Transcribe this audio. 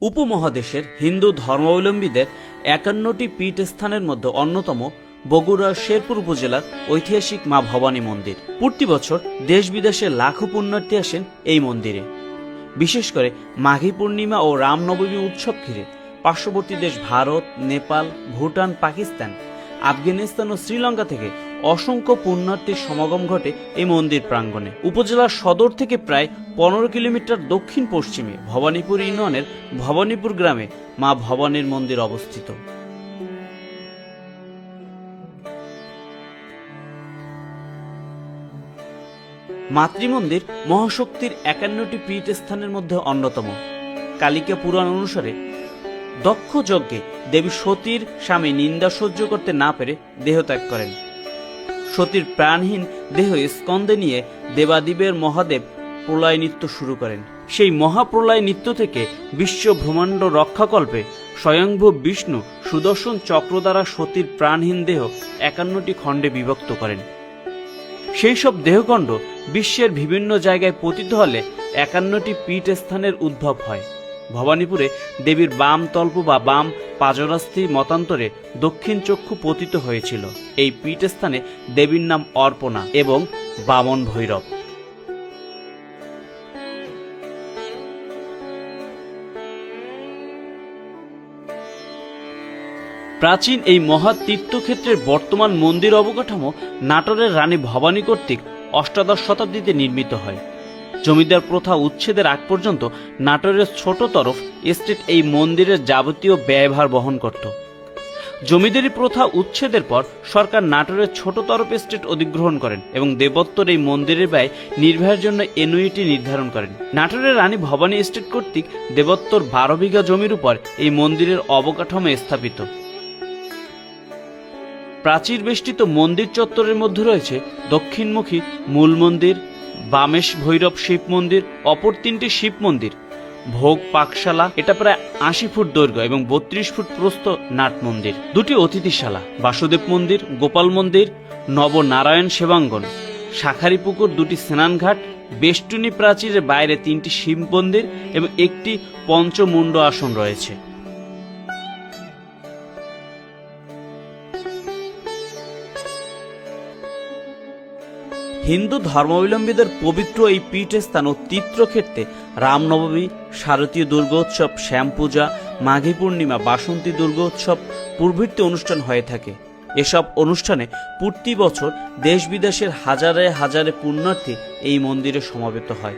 উপমহাদেশের হিন্দু ধর্মাবলম্বীদের ৫১টি পীঠস্থানের মধ্যে অন্যতম বগুড়ার শেরপুর উপজেলার ঐতিহাসিক মা ভবানী মন্দির। প্রতি বছর দেশ বিদেশে লাখো পুণ্যার্থী আসেন এই মন্দিরে। বিশেষ করে মাঘী পূর্ণিমা ও রামনবমী উৎসব ঘিরে পার্শ্ববর্তী দেশ ভারত, নেপাল, ভুটান, পাকিস্তান, আফগানিস্তান ও শ্রীলঙ্কা থেকে অসংখ্য পুণ্যার্থীর সমাগম ঘটে এই মন্দির প্রাঙ্গণে। উপজেলার সদর থেকে প্রায় ১৫ কিলোমিটার দক্ষিণ পশ্চিমে ভবানীপুর ইউনিয়নের ভবানীপুর গ্রামে মা ভবানীর মন্দির অবস্থিত। মাতৃমন্দির মহাশক্তির ৫১টি পীঠস্থানের মধ্যে অন্যতম। কালিকা পুরাণ অনুসারে দক্ষ যজ্ঞে দেবী সতীর স্বামী নিন্দা সহ্য করতে না পেরে দেহত্যাগ করেন। সতীর প্রাণহীন দেহ স্কন্দে নিয়ে দেবাদিবের মহাদেব প্রলয় নৃত্য শুরু করেন। সেই মহাপ্রলয় নৃত্য থেকে বিশ্ব ব্রহ্মাণ্ড রক্ষাকল্পে স্বয়ংভূ বিষ্ণু সুদর্শন চক্র দ্বারা সতীর প্রাণহীন দেহ ৫১টি খণ্ডে বিভক্ত করেন। সেই সব দেহখণ্ড বিশ্বের বিভিন্ন জায়গায় পতিত হলে ৫১টি পীঠস্থানের উদ্ভব হয়। ভবানীপুরে দেবীর বাম তল্প বা বাম পাজরাস্থি মতান্তরে দক্ষিণ চক্ষু পতিত হয়েছিল। এই পীঠস্থানে দেবীর নাম অর্পণা এবং বামন ভৈরব। প্রাচীন এই মহা তীর্থক্ষেত্রের বর্তমান মন্দির অবকাঠামো নাটোরের রানী ভবানী কর্তৃক অষ্টাদশ শতাব্দীতে নির্মিত হয়। জমিদার প্রথা উচ্ছেদের আগ পর্যন্ত নাটোরের ছোট তরফ এস্টেট এই মন্দিরের যাবতীয় ব্যয়ভার বহন করত। জমিদারি প্রথা উচ্ছেদের পর সরকার নাটোরের ছোট তরফ এস্টেট অধিগ্রহণ করেন এবং দেবত্তর এই মন্দিরের ব্যয় নির্বাহের জন্য এনুইটি নির্ধারণ করেন। নাটোরের রানী ভবানী এস্টেট কর্তৃক দেবত্তর ১২ বিঘা জমির উপর এই মন্দিরের অবকাঠামো স্থাপিত। প্রাচীর বেষ্টিত মন্দির চত্বরের মধ্যে রয়েছে দক্ষিণমুখী মূল মন্দির, বামেশ ভৈরব শিব মন্দির, অপর ৩টি শিব মন্দির, ভোগ পাকশালা, এটা প্রায় ৮০ ফুট দৈর্ঘ্য এবং ৩২ ফুট প্রস্থ নাট মন্দির, ২টি অতিথিশালা, বাসুদেব মন্দির, গোপাল মন্দির, নবনারায়ণ সেবাঙ্গন, শাখারি পুকুর, ২টি স্নানঘাট, বেষ্টনী প্রাচীরের বাইরে ৩টি শিব মন্দির এবং একটি পঞ্চমুণ্ড আসন রয়েছে। হিন্দু ধর্মাবলম্বীদের পবিত্র এই পীঠস্থান ও তীর্থক্ষেত্রে রামনবমী, শারদীয় দুর্গোৎসব, শ্যামপূজা, মাঘী পূর্ণিমা, বাসন্তী দুর্গোৎসব প্রভৃতি অনুষ্ঠান হয়ে থাকে। এসব অনুষ্ঠানে প্রতি বছর দেশ বিদেশের হাজারে হাজারে পুণ্যার্থী এই মন্দিরে সমবেত হয়।